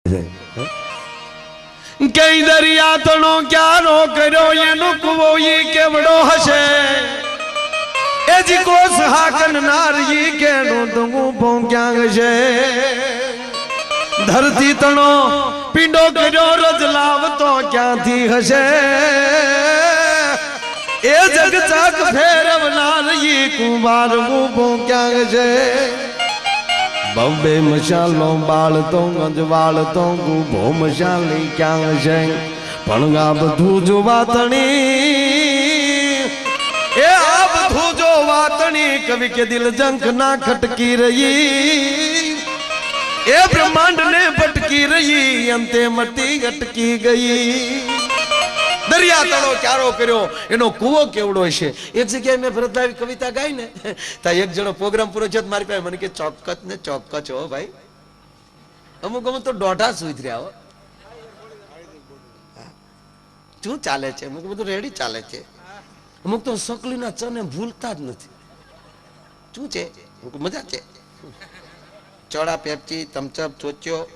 કઈ દરિયા તણો ક્યારો કર્યો એનો કુવો ઈ કેવડો હશે એ જી કોસ હાકન નારી કેનો દંગુ ભોંક્યાં હશે ધરતી તણો પીંડો કર્યો રજલાવ તો ક્યાંથી હશે એ જગ ચાક ફેરવનાર ઈ કુંભાર મુભો ક્યાં હશે બમ્બે મશાલો બાળતો ગંજવાળતો ગુભો મશાલી ક્યાં છે ભણગા બધું જો વાતણી એ આ બધું જો વાતણી કવિ કે દિલ જંક ના ખટકી રહી એ બ્રહ્માંડ ને ભટકી રહી અંતે મટી અટકી ગઈ દરિયા તળો ક્યારો કર્યો એનો કૂવો કેવડો છે એક જગ્યાએ મેં ભરતભાઈ કવિતા ગાઈ ને તા એક જણો પ્રોગ્રામ પૂરો થયો મારી પાસે મને કે ચોક્કસ ને ચોક્કસ હો ભાઈ અમુક અમુક તો દોઢા સુઈ રહ્યા હો શું ચાલે છે અમુક બધું રેડી ચાલે છે અમુક તો સકલીના ચને ભૂલતા જ નથી શું છે મજા છે ચોડા પેપ્સી તમચપ ચોચ્યો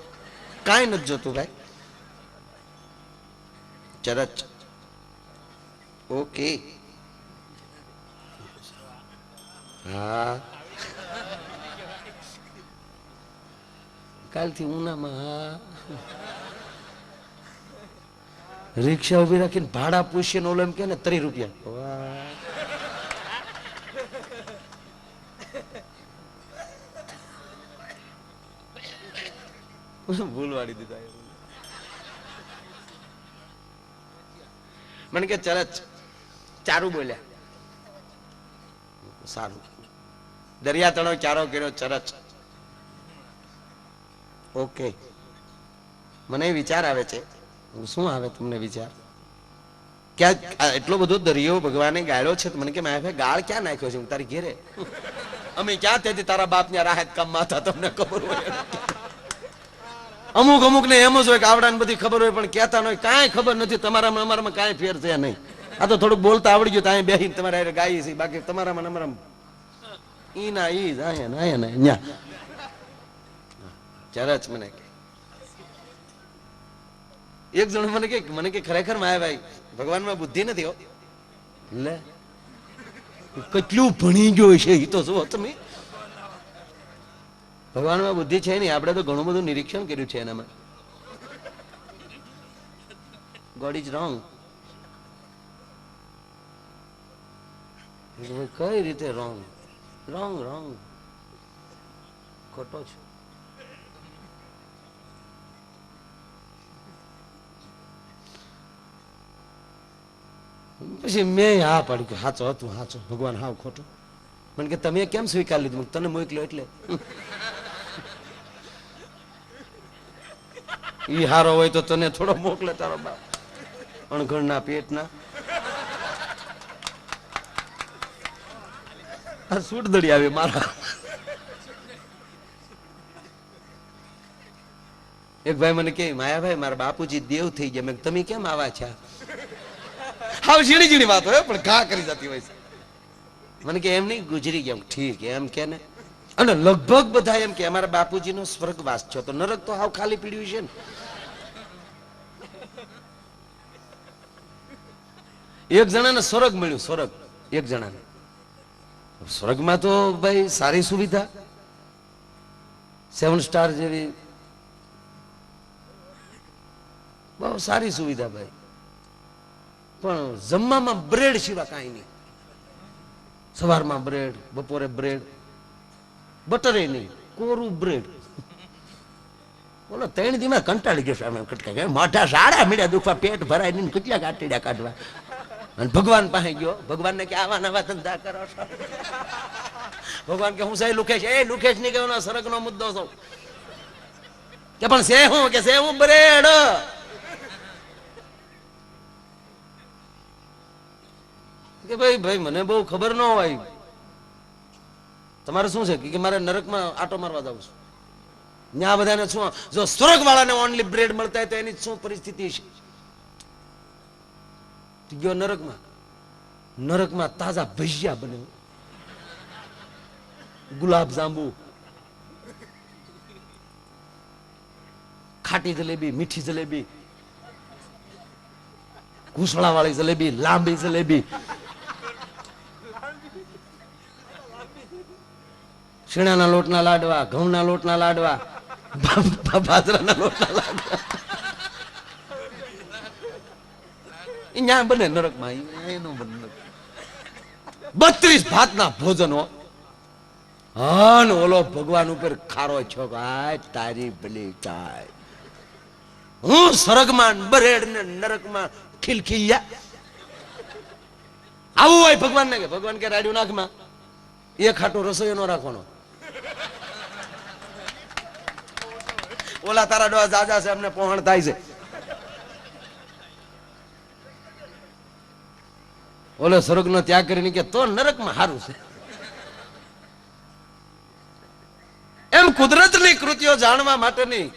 કાંઈ નથી જોતું ભાઈ ચરચ ઓકે હા કાલથી ઉનામાં હા રિક્ષા ઉભી રાખીને ભાડા પૂછીને ઓલો એમ કે ને 30 રૂપિયા ભૂલવાડી દીધા મને કે ચરચ ચારું બોલ્યા સારું દરિયા તણો ચારો કર્યો ચરચ ઓકે મને વિચાર આવે છે શું આવે તમને વિચાર ક્યાં એટલો બધો દરિયો ભગવાને ગાળ્યો છે મને કે મેં ગાળ ક્યાં નાખ્યો છે હું તારી ઘેરે અમે ક્યાં તેથી તારા બાપ ને રાહત કામમાં હતા તમને ખબર હોય અમુક અમુક ને એમ જ હોય કે આવડા ને બધી ખબર હોય પણ કહેતા હોય કાંઈ ખબર નથી તમારામાં અમારામાં કાંઈ ફેર છે નહીં આ તો થોડુંક બોલતા આવડી ગયું ત્યાં બેસીને તમારે ગાઈ છે બાકી તમારામાં અમારામાં ઈ ના ઈ જ આયા ને ન્યા ચરચ મને કે એક જણ મને કે ખરેખર માયા ભાઈ ભગવાનમાં બુદ્ધિ નથી હો લે કેટલું ભણી ગયો છે એ તો શું તમે ભગવાનમાં બુદ્ધિ છે નહીં આપણે તો ઘણું બધું નિરીક્ષણ કર્યું છે એનામાં ગોડ ઇઝ રોંગ કઈ રીતે રોંગ રોંગ રોંગ ખોટો છે પછી મેં હા પાડી કે સાચો હતું સાચો ભગવાન હાવ ખોટું મને કે તમે કેમ સ્વીકાર લીધું તને મોકલ્યો એટલે ઈ હારો હોય તો તને થોડો મોકલે તારો બાપ અણઘડના પેટના આ સૂટ દડી આવી મારા એક ભાઈ મને કે માયાભાઈ મારા બાપુજી દેવ થઈ ગયા મેં તમે કેમ આવા છે હાવ ઝીણી ઝીણી વાત હોય પણ ઘા કરી જતી હોય છે મને કે એમ નહીં ગુજરી ગયા ઠીક એમ કે ને અને લગભગ બધા એમ કે અમારા બાપુજીનો સ્વર્ગવાસ છે તો નરક તો હાવ ખાલી પીડ્યું છે ને એક જણાને સ્વર્ગ મળ્યું સ્વર્ગ એક જણાને સ્વર્ગમાં તો ભાઈ સારી સુવિધા 7 સ્ટાર જેવી બહુ સારી સુવિધા ભાઈ પણ જમવામાં બ્રેડ સિવાય કાંઈ નહીં સવારમાં બ્રેડ બપોરે બ્રેડ બટરે નહીં કોરું બ્રેડ બોલો 3 દીમાં કંટાળી ગયો સામે કટકા મોઢા સાડા મીડા દુખવા પેટ ભરાય નહીં કેટલા કાટીડા કાઢવા અને ભગવાન પાસે ગયો ભગવાનને કે આવા નવા ધંધા કરો છો ભગવાન કે હું સાહેબ લુખેશ એ લુખેશ નહીં કે સરગનો મુદ્દો છો કે પણ સે હું બ્રેડ કે ભાઈ મને બહુ ખબર ન હોય તમારે શું છે કે મારે નરકમાં આટો મારવા જાવ છું ત્યાં બધાને શું જો સ્વર્ગ વાળાને ઓનલી બ્રેડ મળતા હોય તો એની શું પરિસ્થિતિ છે ગયો નરકમાં તાજા ભજીયા બને ગુલાબ જાંબુ ખાટી જલેબી, મીઠી જલેબી, ઘૂસળા વાળી જલેબી, લાંબી જલેબી, શીણાના લોટના લાડવા, ઘઉંના લોટના લાડવા, બાજરાના લોટના લાડવા. અહીંયા બને નરકમાં, એનું બને 32 ભાતના ભોજનો. હન ઓલો ભગવાન ઉપર ખારો છો તારી ભલી થાય. હું સ્વર્ગમાં બરેડ ને નરકમાં ખીલખીયા. આવું હોય ભગવાન ને કે ભગવાન કે રાડ્યું નાખમાં એ ખાટો રસોઈ નો રાખવાનો. ઓલા તારા ડોહા જાજા છે અમને પહોંચ થાય છે. ઓલો સ્વર્ગ નો ત્યાગ કરીને કે તો નરકમાં સારું છે. એમ કુદરતની કૃતિઓ જાણવા માટેની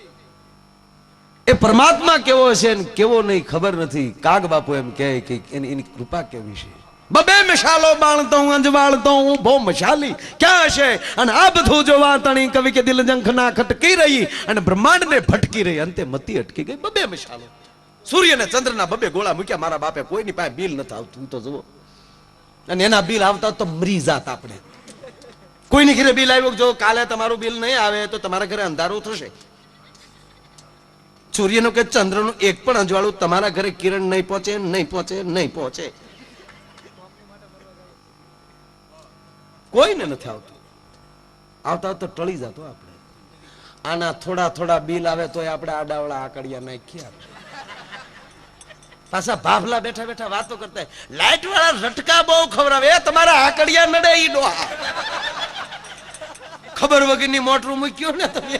એ પરમાત્મા કેવો છે ને કેવો નહીં ખબર નથી. કાગ બાપુ એમ કહે કે એની કૃપા કેવી છે. બબે મશાલો બાળતો હું અંજવાળતો હું બહુ મશાલી ક્યાં હશે. અને આ બધું જોવા તણી કવિ કે દિલ જંખના ખટકી રહી અને બ્રહ્માંડ ને ભટકી રહી. અંતે મતી અટકી ગઈ. બબે મશાલો સૂર્ય ને ચંદ્ર ના બબે ગોળા મૂક્યા મારા બાપે. કોઈની પાસે બિલ નથી આવતું તો જુઓ. અને એના બિલ આવતા તો મરી જાત આપણે. કોઈની ઘરે બિલ આવ્યું જો કાલે તમારું બિલ નહીં આવે તો તમારા ઘરે અંધારું થશે. સૂર્યનું કે ચંદ્રનું એક પણ અજવાળું તમારા ઘરે કિરણ નહીં પહોંચે, નહીં પહોંચે, નહીં પહોંચે. કોઈને નથી આવતું. આવતા તો ટળી જતો આપણે. આના થોડા થોડા બિલ આવે તો આપણે આડાવડા આકડિયા નાખીએ. પાછા ભાભલા બેઠા બેઠા વાતો કરતા લાઈટ વાળા રટકા બહુ ખવડાવે. તમારા આકડિયા નડે ઈ ડોહા. ખબર વગરની મોટરું મૂક્યું ને તમે.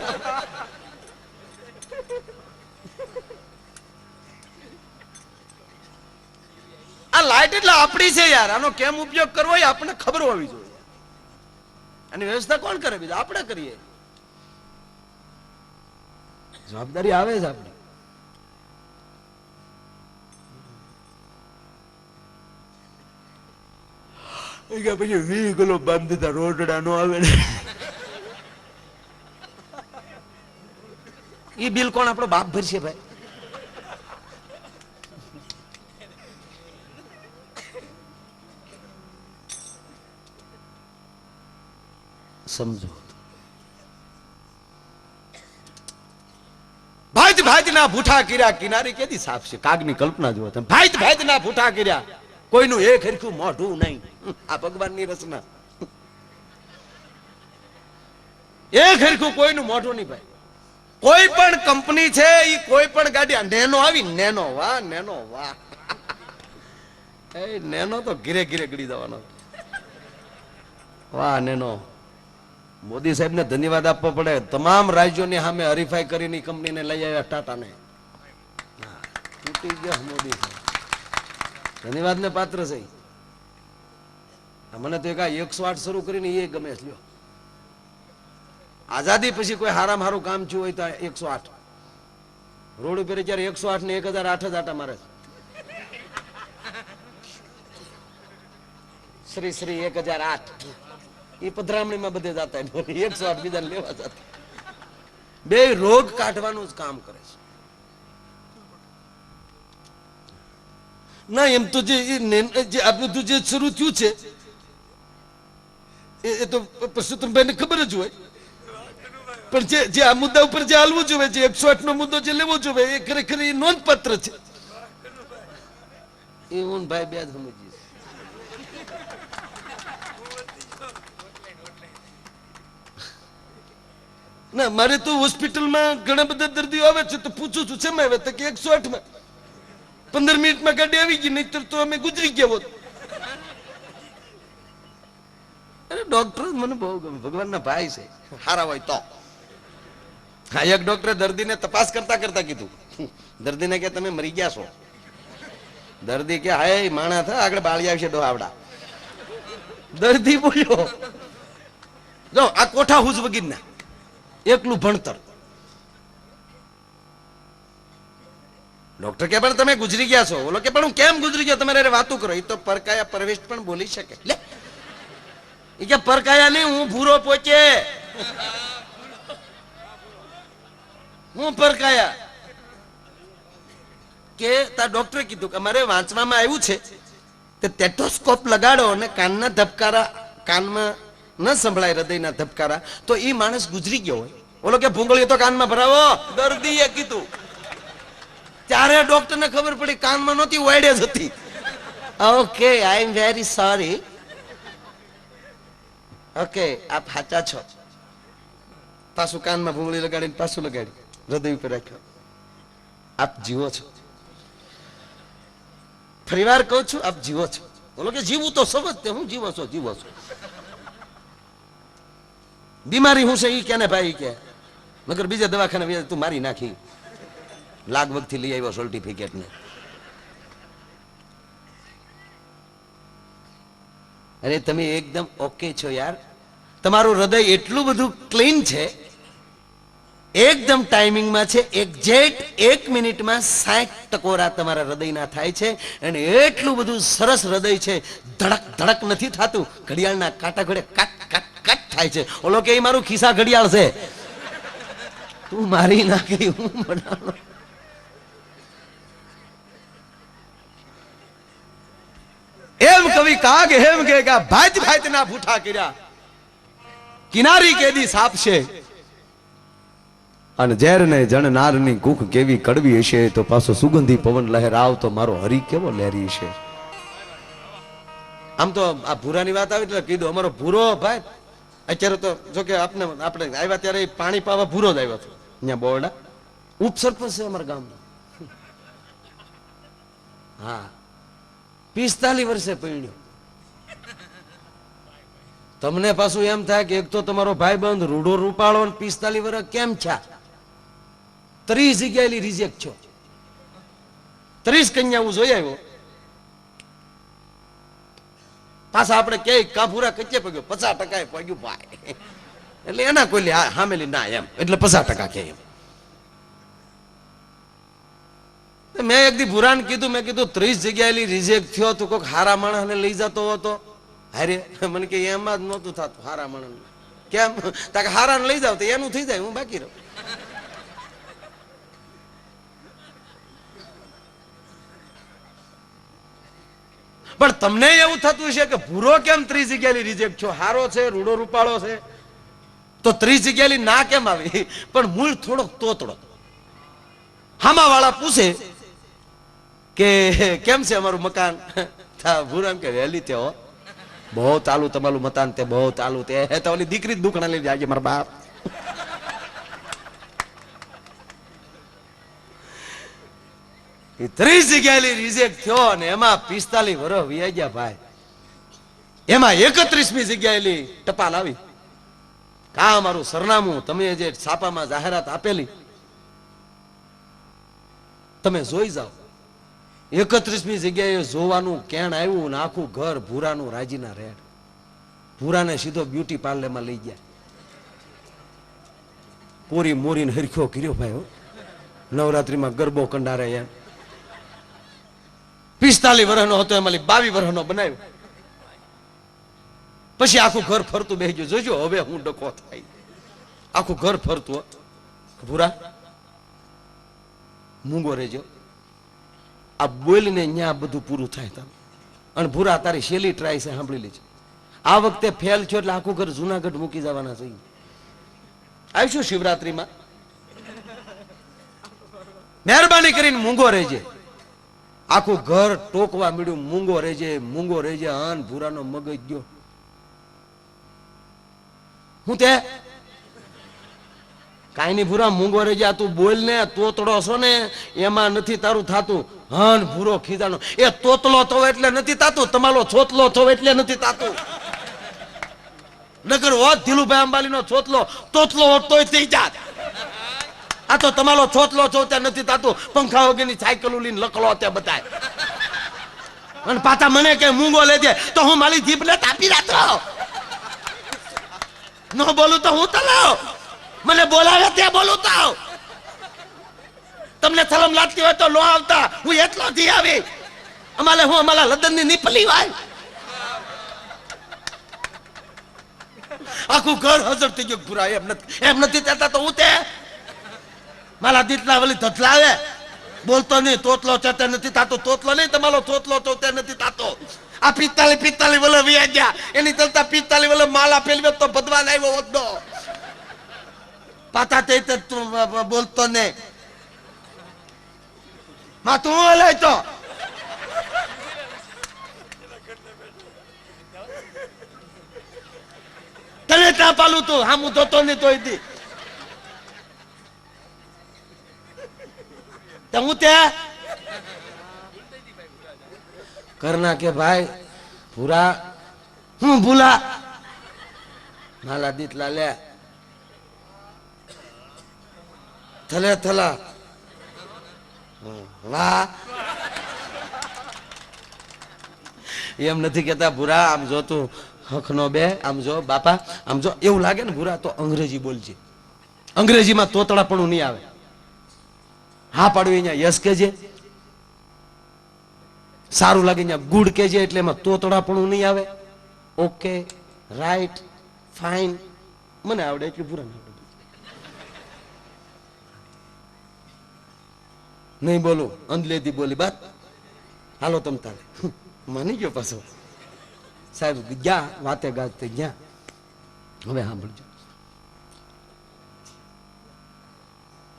આ લાઈટ એટલે આપણી છે યાર. આનો કેમ ઉપયોગ કરવો એ આપણને ખબર હોવી જોઈએ. આની વ્યવસ્થા કોણ કરે? બીજું આપણે કરીએ. જવાબદારી આવે જ આપણી. પછી 20 કિલો બાંધતા રોટડા નો આવે ને એ બિલ કોણ? આપણો બાપ ભરશે ભાઈ. સમજો. ભાઈત ભાઈત ના ભૂઠા કર્યા કિનારી કેદી સાફ છે. કાગની કલ્પના જુઓ તમે. ભાઈત ભાઈત ના ભૂઠા કર્યા કોઈનું એક હરખું મોઢું નહીં. આ ભગવાનની રચના. એક હરખું કોઈનું મોઢું નહીં ભાઈ. કોઈ પણ કંપની છે એ કોઈ પણ ગાડી નેનો આવી નેનો વાહ નેનો વાહ. એ નેનો તો ઘીરે ઘીરે ગળી જવાનો. વાહ નેનો. મોદી સાહેબ ને ધન્યવાદ આપવો પડે. તમામ રાજ્યોની સામે હરીફાઈ કરીને કંપનીને લઈ આવ્યા ટાટાને. તૂટી ગયા મોદી સાહેબ. ધન્યવાદ ને પાત્ર છે. મને તો એક 108 શરૂ કરીને એ ગમે છે. લ્યો આઝાદી પછી કોઈ હારામાં હારું કામ થયું હોય તો 108. રોડ ઉપર ત્યારે 108 ને 1008 જ આટા મારે. શ્રી શ્રી 1008 એ પધરામણીમાં બધે જતા 108 બીજા લેવા જતા. બે રોગ કાઢવાનું જ કામ કરે છે. ના એમ તો જે આ બધું જે શરૂ થયું છે એ તો પરસોત્તમભાઈ ને ખબર જ હોય. પણ જે આ મુદ્દા ઉપર જે હાલવું જોઈએ, જે 108 નો મુદ્દો જે લેવો જોઈએ એ ખરેખર એ નોંધપાત્ર છે. એ હું ભાઈ બે જ સમજીએ. ના મારે તો હોસ્પિટલમાં ઘણા બધા દર્દીઓ આવે છે તો પૂછું છું શેમાં આવે તો કે 108 માં. 15 મિનિટમાં ગાડી આવી ગઈ, નહીતર તો અમે ગુજરી ગયા હોત. અરે ડોક્ટર મને બહુ ગમે. ભગવાનના ભાઈ છે, હારા હોય તો. હા એક ડોક્ટરે દર્દીને તપાસ કરતા કરતા કીધું. દર્દીને કે તમે મરી ગયા છો. દર્દી કે હાય માણા થા આગળ બાળી આવશે ડોહાવડા. દર્દી બોલ્યો જો આ કોઠા હુજ વગીરના એકલું ભણતર. ડોક્ટર કે પણ તમે ગુજરી ગયા છો. ઓલો કે પણ હું કેમ ગુજરી ગયો? તમારે વાતું કરો. એ તો પરકાયા પરવેશ પણ બોલી શકે. લે એ કે પરકાયા નહીં, હું ભૂરો પોચે. હું પરકાયા કે તાર ડોક્ટરે કીધું કે અમારે વાંચવામાં આવ્યું છે તે ટેટોસ્કોપ લગાડો અને કાનના ધબકારા કાનમાં ન સંભળાય હૃદયના ધબકારા તો એ માણસ ગુજરી ગયો હોય. ઓલો કે ભૂંગળીઓ તો કાનમાં ભરાવો, દર્દીએ કીધું. ત્યારે ડોક્ટરને ખબર પડી કાનમાં નહોતી, વાયડે જ હતી. Okay, I am very sorry. Okay, આપ સાચા છો. પાછું કાનમાં ભૂંગળી લગાડીને પાછું લગાડી હૃદય ઉપર રાખ્યો. આપ જીવો છો. ફરીવાર કહું છું, આપ જીવો છો. બોલો કે જીવું તો સમજતે, હું જીવો છો, જીવો છો. બીમારી હું છે ઈ કે ને ભાઈ કે નગર બીજા દવાખાને તું મારી નાખી લાગવગ થી લઈ આવ્યો સર્ટિફિકેટ ને. અરે તમે એકદમ ઓકે છો યાર. તમારું હૃદય એટલું બધું ક્લીન છે, એકદમ ટાઈમિંગમાં છે. એક્ઝેક્ટ 1 મિનિટમાં 60 ટકોરા તમારા હૃદયના થાય છે. અને એટલું બધું સરસ હૃદય છે, ધડક ધડક નથી થતું. ઘડિયાળના કાંટા ઘડે કાટ કાટ કાટ થાય છે. ઓલો કે મારું ખિસ્સા ઘડિયાળ છે, તું મારી નાખી હું બનાવો. એમ કવિ કાગ હેમ કે ભાત ભાત ના ભૂઠા કર્યા, કિનારી કેદી સાપ છે. અને ઝેર ને જણનારની કુખ કેવી કડવી હશે, તો પાછો સુગંધી પવન લહેરાવ તો મારો હરી કેવો લહેરી છે. આમ તો આ ભૂરાની વાત આવી એટલે કીધું અમારો ભૂરો ભાઈ. અત્યારે તો જો કે આપણે આવ્યા ત્યારે પાણી પાવા ભૂરો જ આવ્યો હતો. અહીંયા બોરડા ઉપસરપંચ છે અમારા ગામનો. હા, 45 વર્ષે પૈણ્યો. તમને પાછું એમ થાય કે એક તો તમારો ભાઈ બંધ રૂડો રૂપાળો 45 વર્ષ કેમ છે? 30 જગ્યાએ રિજેક્ટ છો. 30 કન્યા હું જોઈ આવ્યો. પાછા આપણે કે કાભુરા કચ્ચે પગ્યો 50% પગ્યું ભાઈ. એટલે એના કોઈ હામેલી ના એમ, એટલે 50% કે એમ. મેં એક દી ભુરાને કીધું, મેં કીધું 30 જગ્યાએ રિજેક્ટ થયો તો કોઈક હારા માણસને લઈ જતો હતો. હારે મને કે એમાં જ નહોતું થતું હારા માણસ. કેમ? તાકે હારાને લઈ જાવ તો એનું થઈ જાય, હું બાકી રહું. પણ તમને એવું થતું છે કે ભૂરો કેમ 30 જગ્યાએ રિજેક્ટ છો? હારો છે, રૂડો રૂપાળો છે, તો 30 જગ્યાએ ના કેમ આવી? પણ મૂળ થોડોક તોતડો. હામા વાળા પૂછે કે કેમ છે અમારું મકાન? ભૂરામ કે વહેલી તે હો, બહુ ચાલુ તમારું મકાન, તે બહુ ચાલુ. તે તો ઓલી દીકરી જ દુખણા લઈ જાય મારા બાપ. 30 જગ્યાએ રિજેક્ટ થયો અને એમાં 45 વર્ષ વહી ગયા ભાઈ. એમાં 31મી જગ્યાએ ટપાલ આવી. કા મારું સરનામું તમે જે છાપામાં જાહેરાત આપેલી તમે જોઈ જાઓ. 31મી જગ્યાએ જોવાનું કેણ આવ્યું ને આખું ઘર ભૂરાનું રાજીના રેડ. ભૂરાને સીધો બ્યુટી પાર્લરમાં લઈ ગયા. કોરી મોરીને હરખ્યો કર્યો ભાઈ. નવરાત્રીમાં ગરબો કંડારે એમ. 45 વર્ષનો હતો, એમાં 22 વર્ષનો બનાવ્યો. પછી આખું ઘર ફરતું બેસી ગયું. જોજો હવે હું ડકો થાય. આખું ઘર ફરતું. ભૂરા મૂંગો રહેજો, આ બોલીને ન્યા બધું પૂરું થાય. તમે અને ભૂરા તારી શેલી ટ્રાય છે સાંભળી લેજો. આ વખતે ફેલ છો એટલે આખું ઘર જુનાગઢ મૂકી જવાના છે. આવીશું શિવરાત્રીમાં. મહેરબાની કરીને મૂંગો રહેજે. આખું ઘર ટોકવા મળ્યું, મૂંગો રહેજે, મૂંગો રહેજે. અન ભૂરાનો મગજ ગયો. હું તે કાઈ ની ભૂરા મૂંગો રહેજે, તું બોલ ને, તોતડો છો ને એમાં નથી તારું થાતું. હન ભૂરો ખીજાનો, એ તોતલો થવો એટલે નથી થાતું, તમારો છોતલો થવો એટલે નથી થાતું. નગર હોત ધીલુભાઈ અંબાલીનો છોતલો તોતલો હોત તોય થઈ જાત. આ તો તમારો છોતલો છો ત્યાં નથી થાતું. પંખા વગરની સાયકલ લઈને લકલો ત્યાં બતાય. અને પાછા મને કે મૂંગો લેજે તો હું મારી જીભને તાપી રાતો. ન બોલું તો હું તલાવ. મને બોલાવે ત્યાં બોલું તો. તમને શરમ લાગતી હોય તો લો આવતા, હું એટલો થી આવી. અમારે હું અમારા લદનની નીપલી વાય. આખું ઘર હજર થઈ ગયું. ભૂરા એમ નથી થતા તો હું તે મારા દીતલા વળી ધતલાવે. બોલતો નહીં, તોતલો ચતે નથી થતો. તોતલો નહીં, તમારો તોતલો ચોતે નથી થતો. આ 45 વલય વ્યા ગયા, એની ચલતા 45 વલય માલા પેલવે તો ભગવાન આવ્યો હોતો. પાતા તે બોલતો નહીં. માં તું હલાય તો તને ત્યાં પાલું તું હા હું જોતો નહીં તોય દી હું ત્યાં કરના કે ભાઈ પૂરા હું ભૂલા માલા દીતલા લે થલે થલા વાહ એમ નથી કેતા ભૂરા આમ જો તું હખનો બે આમ જો બાપા આમ જો એવું લાગે ને ભૂરા તો અંગ્રેજી બોલજે અંગ્રેજીમાં તોતળાપણું નહીં આવે હા પાડવી અહીંયા યસ કેજે સારું લાગે અહીંયા ગુડ કેજે એટલે એમાં તોતળાપણું નહીં આવે ઓકે રાઈટ ફાઇન મને આવડે એટલું ભૂરા ના આવડે નહીં બોલું અંધલેથી બોલી બાત હાલો તમ તારે માની ગયો પાછો સાહેબ ગયા વાતે ગાતે ગયા હવે સાંભળજો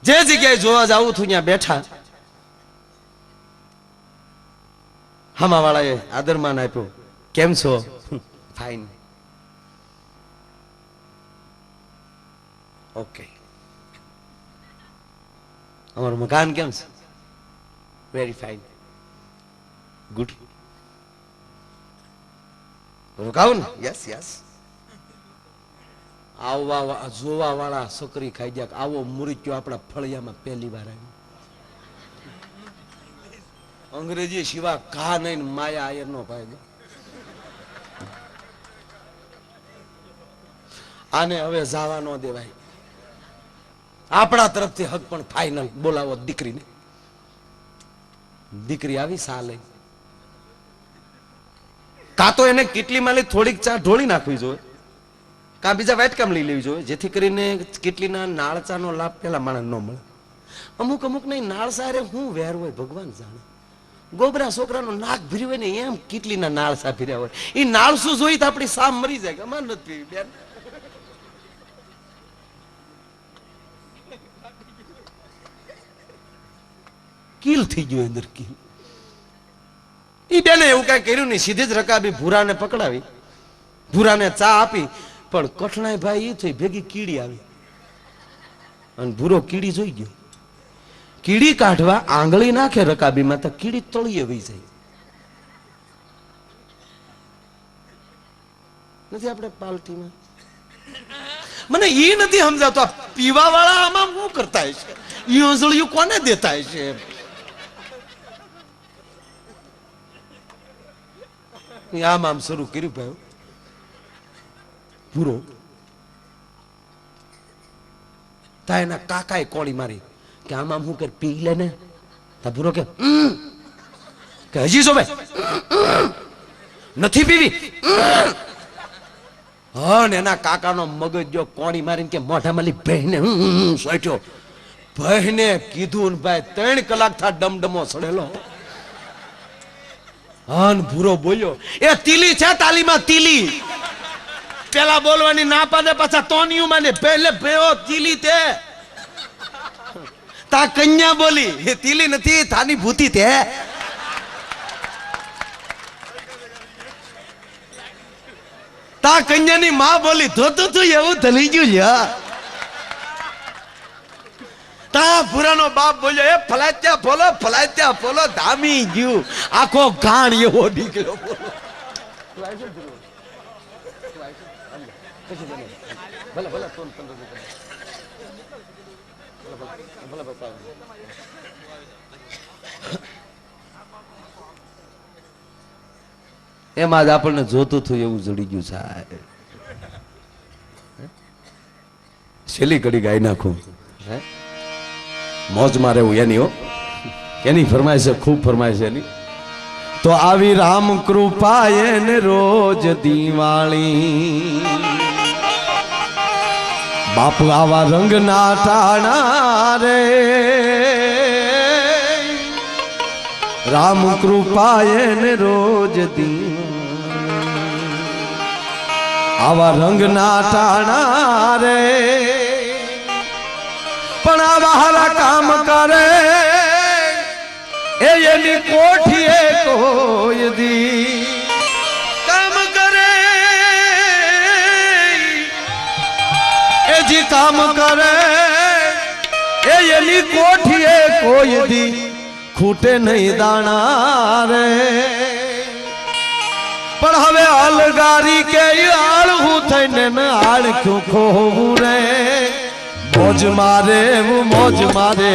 જે જગ્યાએ જોવા જાવું છું ત્યાં બેઠા હામાવાળાએ આદરમાન આપ્યો કેમ છો ફાઇન ઓકે અમારું મકાન કેમ છે વેરી ફાઇન ગુડ રોકાવું ને યસ યસ આવવા જોવા વાળા સકરી ખાઈ ગયા આવો મુરીચ્યો આપણા ફળિયામાં પહેલી વાર આવ્યો અંગ્રેજી સિવા ઘા નહીં માયા આયર નો ભાઈ આને હવે જવા ન દેવાય આપણા તરફથી હક પણ ફાઇનલ બોલાવો દીકરીને દીકરી આવી સાલે કા તો એને કેટલી માલી થોડીક ચા ઢોળી નાખવી જોઈએ કા બીજા વાટકામ લઈ લેવી જોઈએ જેથી કરીને કેટલીના નાળચાનો લાભ પેલા માણસ ન મળે અમુક અમુક નહીં નાળસા રે હું વેર હોય ભગવાન જાણે ગોબરા છોકરાનું નાક ભર્યું હોય ને એમ કેટલીના નાળસા ભર્યા હોય એ નાળસું જોઈ તો આપણી સામ મરી જાય અમાર નથી પીવી બેન કીલ થઈ ગયું અંદર કીલ ઈ બેને એવું કઈ કર્યું નહીં સીધી જ રકાબી ભૂરાને પકડાવી ભૂરાને ચા આપી પણ કઠણાઈ ભાઈ એ થઈ ભેગી કીડી આવી અને ભૂરો કીડી જોઈ ગયો કીડી કાઢવા આંગળી નાખે રકાબીમાં તો કીડી તળીએ વહી જાય નથી આપણે પાલટીમાં મને એ નથી સમજાતો પીવા વાળા આમાં શું કરતા છે ઈંસળિયું કોને દેતા છે આમ આમ શરૂ કર્યું ભાઈ પૂરો તા એના કાકાએ કોળી મારી કે આમ આમ હું કર પી લે ને તા પૂરો કે હજી જો ભાઈ નથી પીવી હા ને એના કાકાનો મગજ જો કોણી મારીને કે મોઢામાં લી બહેને સોટ્યો બહેને કીધું ને ભાઈ 3 કલાક થા ડમડમો સડેલો હન ભૂરો બોલ્યો એ તીલી છે તાલીમાં તીલી પેલા બોલવાની ના પાડે પાછા તોનિયું માને પહેલે ભેઓ તીલી તે તા કન્યા બોલી એ તીલી નથી થાની ભૂતી તે તા કન્યાની માં બોલી ધોતું તું એવું ધલી ગયું લ્યા તા ભૂરાનો બાપ બોલ્યો એ ફલાત્યા ફોલો ધામી ગયું આખો ગાણ એવો નીકળ્યો બોલો એમાં જ આપણને જોતું થયું એવું જડી ગયું સાહેબ છેલ્લી ઘડી ગાઈ નાખું હે મોજમાં રહેવું એની હો એની ફરમાય છે ખૂબ ફરમાય છે એની તો આવી રામ કૃપા એને રોજ દિવાળી બાપ આવા રંગ ના ટાણા રે રામ કૃપાએ ને રોજ દી આવા રંગના ટાણા રે પણ આવા હારા કામ કરે એની કોઠીએ કોઈ દી કામ કરે એજી કામ કરે એની કોઠીએ કોઈ દી ખૂટે નહીં દાણા રે પણ હવે અલગારી કે આળહું થઈને આળ ક્યું ખોવું રે મોજ મારે મોજ મારે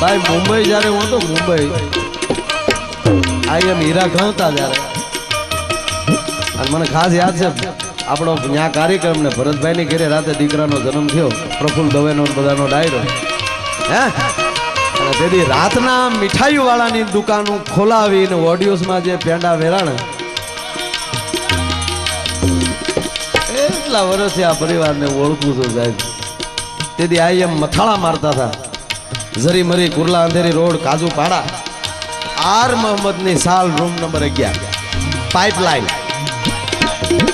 ભાઈ મુંબઈ જયારે હું તો મુંબઈ આઈ એમ હીરા ગણતા જયારે અને મને ખાસ યાદ છે આપણો ત્યાં કાર્યક્રમ ને ભરતભાઈ ની ઘરે રાતે દીકરાનો જન્મ થયો પ્રફુલ્લ દવેનો બધાનો ડાયરો હે અને તેથી રાતના મીઠાઈ વાળાની દુકાનો ખોલાવીને ઓડિયોસમાં જે પેંડા વેરાણ એટલા વર્ષથી આ પરિવારને ઓળખું છું સાહેબ તેથી આઈ એમ મથાળા મારતા હતા જરી મરી કુરલા અંધેરી રોડ કાજુ પાડા આર મોહમ્મદ ની સાલ રૂમ નંબર 11 પાઇપલાઇન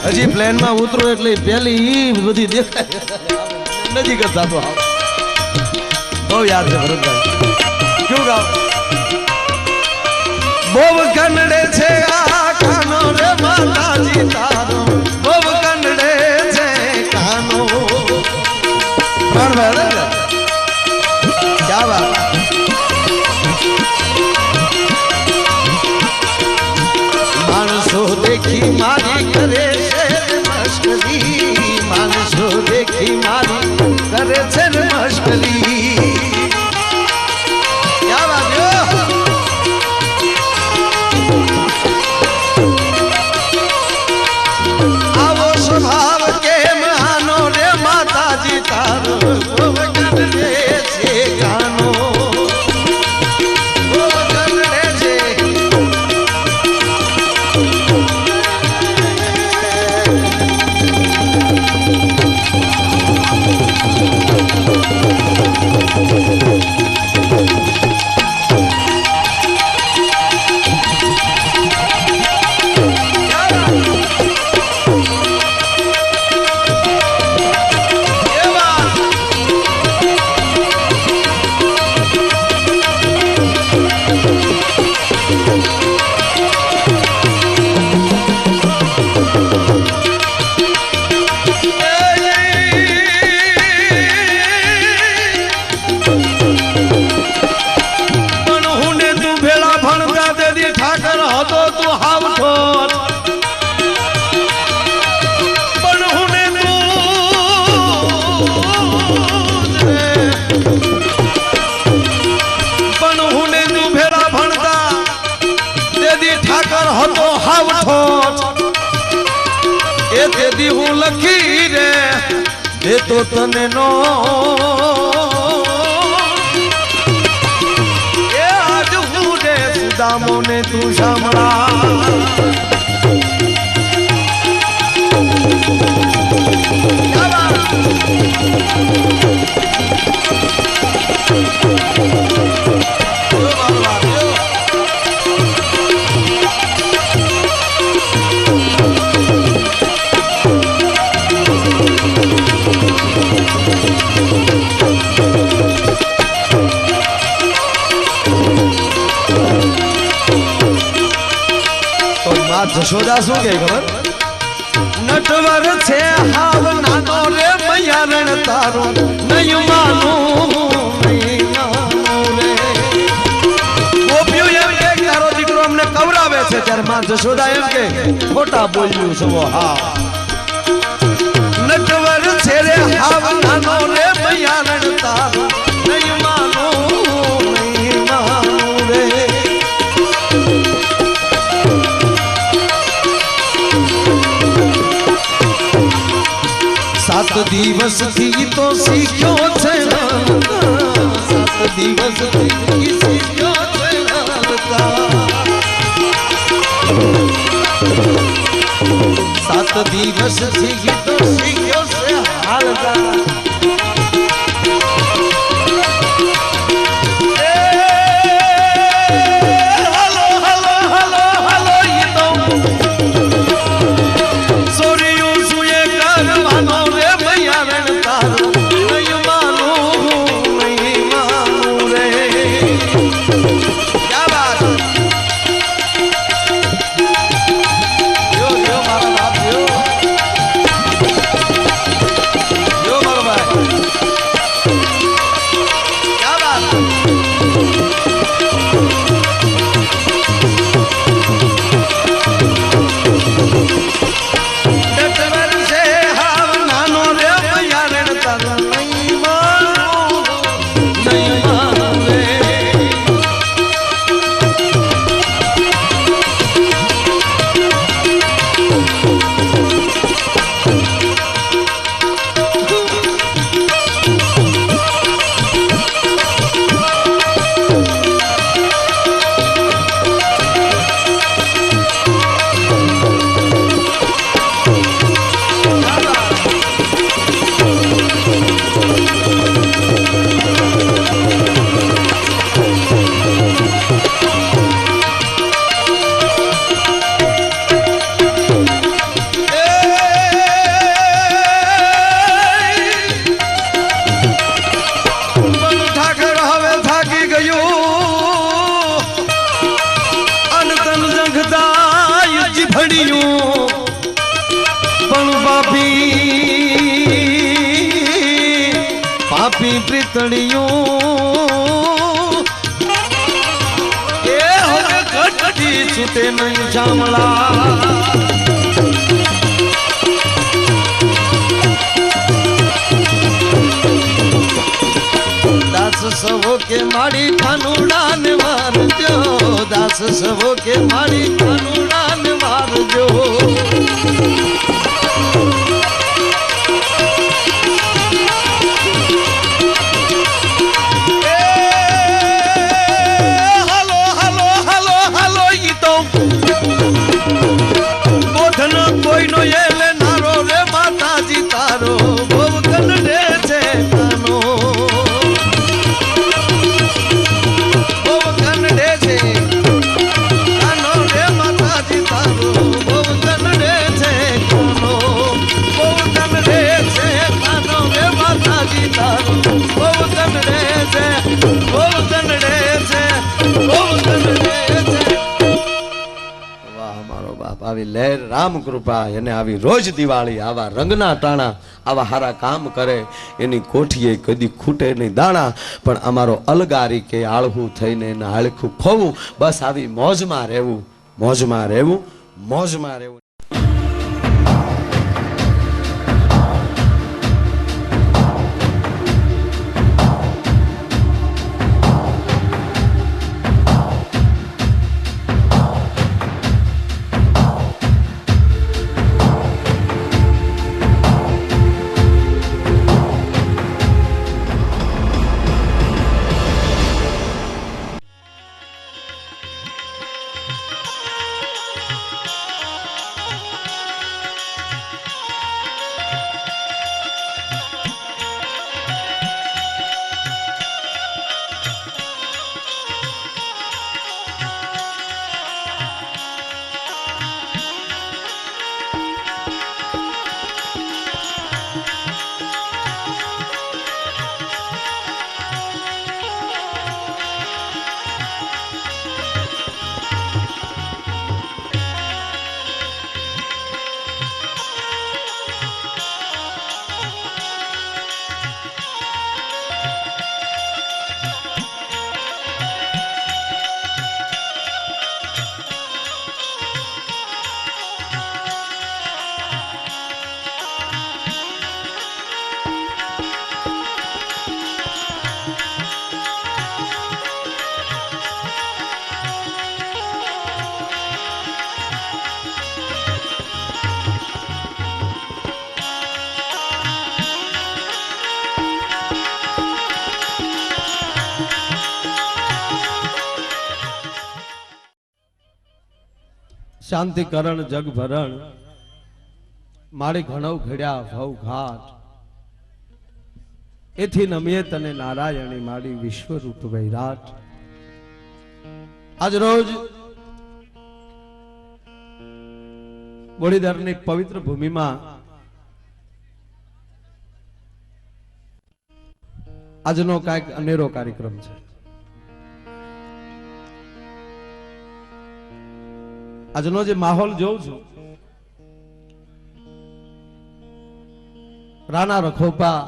હજી પ્લેન માં ઉતરો એટલે પેલી ઈ બધી દેખાય નજીક જ થતો બહુ યાદ છે ભરતભાઈ ક્યું ગાવ બહુ કનડે છે આ કાનો રે માતાજી તારો બહુ કનડે છે કાનો પ્રાણભાઈ क्या बात मानसो देखी मारी करे शेर मस्करी मानसो देखी मारी करे शेर मस्करी क्या बात आवो स्वभाव के महानो रे माताजी तारो रे दी हूँ लखी रे दे तो तने नो ए आज हूँ रे सुदामो ने तू शामला માં જશોદા શું કે ખબર? નટવર છે હાવ નાનો રે મયારણ તારો નહીં માનું નહીં માનું રે. ગોપીઓ એમ કે તારો દીકરો અમને કવરાવે છે ત્યારે માં જશોદા એમ કે ખોટા બોલ્યું છો. હા નટવર છે રે હાવ નાનો રે મયારણ તારો નહીં માનું નહીં માનું રે. સાત દિવસ થી તો શીખ્યો છે 7 દિવસ થી શીખ્યો છે હાલતા. 7 દિવસ થી તો શીખ્યો છે હાલતા. પાપી પ્રીતળિયું એ હવે કટકી છૂટે નહીં જામળા. દાસ સવો કે મારી ખાનુડા ને મારજો. દાસ સવો કે મારી ખાનુડા ને મારજો. કોઈનો એલે નારો રે માતાજી તારો બહુ કનડે છે કાનો. બહુ કનડે છે કાનો રે માતાજી તારો બહુ કનડે છે કાનો. બહુ કનડે છે કાનો રે માતાજી તારો બહુ કનડે છે. બહુ કનડે છે બહુ કનડે છે. આવી લહેર રામ કૃપા એને આવી રોજ દિવાળી આવા રંગના ટાણા આવા હારા કામ કરે એની કોઠીએ કદી ખૂટે નહીં દાણા. પણ અમારો અલગારી કે આળહું થઈને એને આળખું ખોવું. બસ આવી મોજમાં રહેવું મોજમાં રહેવું મોજમાં રહેવું. શાંતિકરણ જગભરણ મારી ઘણવ ઘડ્યા ભવ ઘાટ એથી નમીએ તને નારાયણી મારી વિશ્વરૂપ વૈરાટ. આજ રોજ બોડીદારની પવિત્ર ભૂમિમાં આજનો કાંઈક અનેરો કાર્યક્રમ છે. આજનો જે માહોલ જોઉં છું, રાણા રખોપા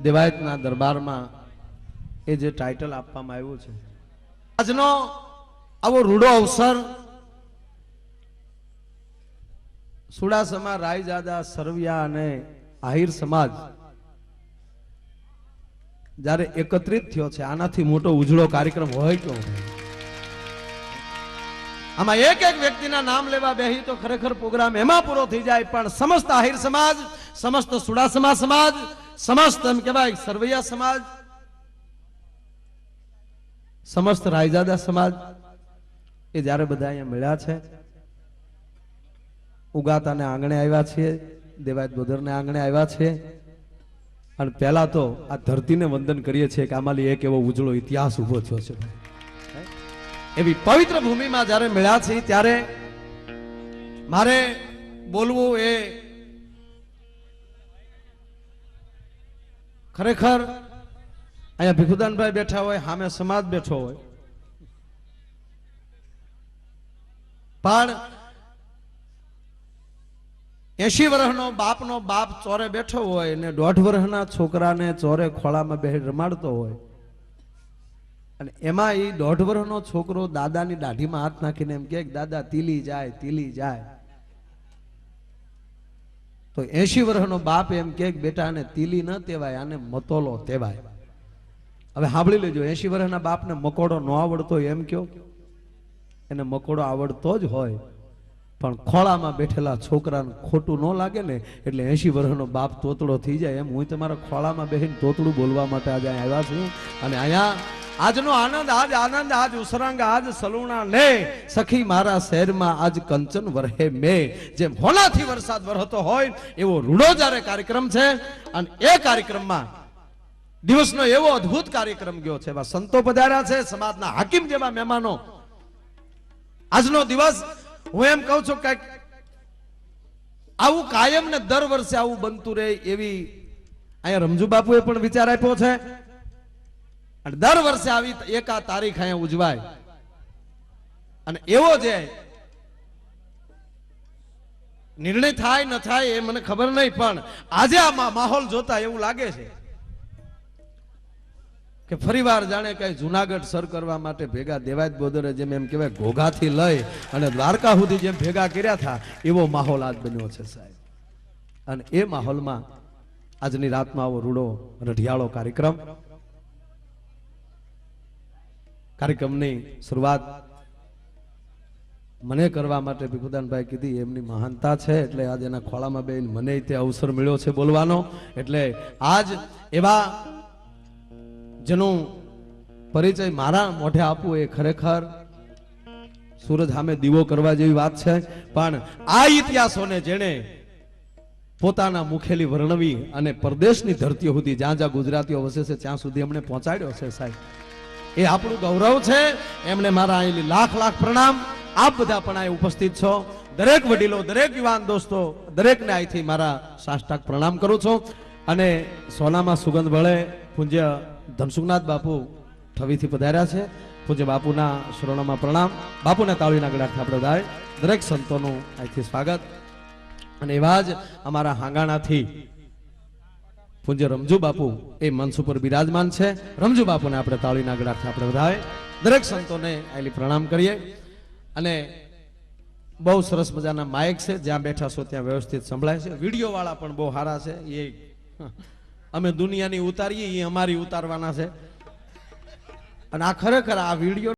દેવાયતના દરબારમાં એ જે ટાઇટલ આપવામાં આવ્યું છે, આજનો આવો રૂડો અવસર સુડાસમા રાયજાદા સરવિયા અને આહિર સમાજ જ્યારે એકત્રિત થયો છે, આનાથી મોટો ઉજળો કાર્યક્રમ હોય તો આમાં એક એક વ્યક્તિના નામ લેવા બેહી તો ખરેખર પ્રોગ્રામ એમાં પૂરો થઈ જાય. પણ સમસ્ત આહિર સમાજ, સમસ્ત સુડાસમા સમાજ, સમસ્ત એમ કહેવાય સરવૈયા સમાજ, સમસ્ત રાયજાદા સમાજ એ જ્યારે બધા અહીંયા મળ્યા છે, ઉગાતાને આંગણે આવ્યા છીએ, દેવાયત બોદરને આંગણે આવ્યા છે, અને પહેલા તો આ ધરતીને વંદન કરીએ છીએ કે આમાંથી એક એવો ઉજળો ઇતિહાસ ઉભો થયો છે. એવી પવિત્ર ભૂમિમાં જ્યારે મળ્યા છે ત્યારે મારે બોલવું એ ખરેખર અહીંયા ભીખુદાનભાઈ બેઠા હોય, સામે સમાજ બેઠો હોય, પણ 80 વર્ષનો બાપનો બાપ ચોરે બેઠો હોય ને 1.5 વર્ષના છોકરાને ચોરે ખોળામાં બેહી રમાડતો હોય, અને એમાં એ 1.5 વર્ષનો છોકરો દાદાની દાઢીમાં હાથ નાખીને એમ કે દાદા તીલી જાય, તીલી જાય, તો 80 વર્ષનો બાપ એમ કે બેટા આને તીલી ન તેવાય, આને મતોલો તેવાય. હવે સાંભળી લેજો, 80 વર્ષના બાપને મકોડો ન આવડતો એમ કયો, એને મકોડો આવડતો જ હોય, પણ ખોળામાં બેઠેલા છોકરાને ખોટું ન લાગે ને એટલે 80 વર્ષનો બાપ તોતડો થઈ જાય. એમ હું તમારા ખોળામાં બેસીને તોતડું બોલવા માટે આજે આવ્યા છું. અને અહીંયા આજનો આનંદ, આજ ઉસરાંગ, આજ સલુણા ને સખી મારા શહેરમાં આજ કંચન વરહે મે, જેમ હોનાથી વરસાદ વરસતો હોય એવો રૂડો જ્યારે કાર્યક્રમ છે. અને એ કાર્યક્રમમાં દિવસનો એવો અદ્ભુત કાર્યક્રમ ગયો છે. એવા સંતો પધાર્યા છે, સમાજના હાકીમ જેવા મહેમાનો. આજનો દિવસ હું એમ કહું છું કે આવું કાયમ ને દર વર્ષે આવું બનતું રહે એવી અહીંયા રમજુ બાપુએ પણ વિચાર આપ્યો છે. અને દર વર્ષે આવી એક આ તારીખ અહીંયા ઉજવાય. અને એવો જે નિર્ણય થાય ન થાય એ મને ખબર નહીં, પણ આજે આ માહોલ જોતા એવું લાગે છે કે ફરીવાર જાણે કઈ જુનાગઢ સર કરવા માટે ભેગા દેવાયત બોદરે જેમ એમ કહેવાય ઘોઘાથી લઈ અને દ્વારકા સુધી જેમ ભેગા કર્યા હતા એવો માહોલ આજ બન્યો છે સાહેબ. અને એ માહોલમાં આજની રાતમાં આવો રૂડો રઢિયાળો કાર્યક્રમની શરૂઆત મને કરવા માટે ભીખુદાનભાઈ કીધી, એમની મહાનતા છે એટલે આજ એના ખોળામાં બેન મને તે અવસર મળ્યો છે બોલવાનો. એટલે આજ એવા જેનું પરિચય મારા મોઢે આપવું એ ખરેખર સૂરજ સામે દીવો કરવા જેવી વાત છે. પણ આ ઇતિહાસોને જેણે પોતાના મુખેલી વર્ણવી અને પરદેશની ધરતીઓ સુધી જ્યાં જ્યાં ગુજરાતીઓ વસે છે ત્યાં સુધી એમણે પહોંચાડ્યો છે સાહેબ, એ આપણું ગૌરવ છે. એમને મારા અહીં લાખ લાખ પ્રણામ. આપ બધા પણ અહીં ઉપસ્થિત છો, દરેક વડીલો, દરેક યુવાન દોસ્તો, દરેકને અહીંથી મારા સાષ્ટાંગ પ્રણામ કરું છું. અને સોનામાં સુગંધ વળે પૂજ્ય ધનસુખનાથ બાપુ ઠવીથી પધાર્યા છે. પૂજ્ય બાપુના શરણોમાં પ્રણામ. બાપુના તાળીના ગળાથી આપણે બધાએ દરેક સંતોનું અહીંથી સ્વાગત. અને એવા જ અમારા હાંગાણાથી પૂજ્ય રમજુ બાપુ એ મંચ ઉપર બિરાજમાન છે. રમજુ બાપુને આપણે તાળીના ગળાથી આપણે બધાએ દરેક સંતોને અહીં પ્રણામ કરીએ. અને બહુ સરસ મજાના માઇક છે, જ્યાં બેઠા છો ત્યાં વ્યવસ્થિત સંભળાય છે. વિડીયો વાળા પણ બહુ સારા છે. એ અમે દુનિયાની ઉતારીએ, એ અમારી ઉતારવાના છે. અને આ ખરેખર આ વિડીયો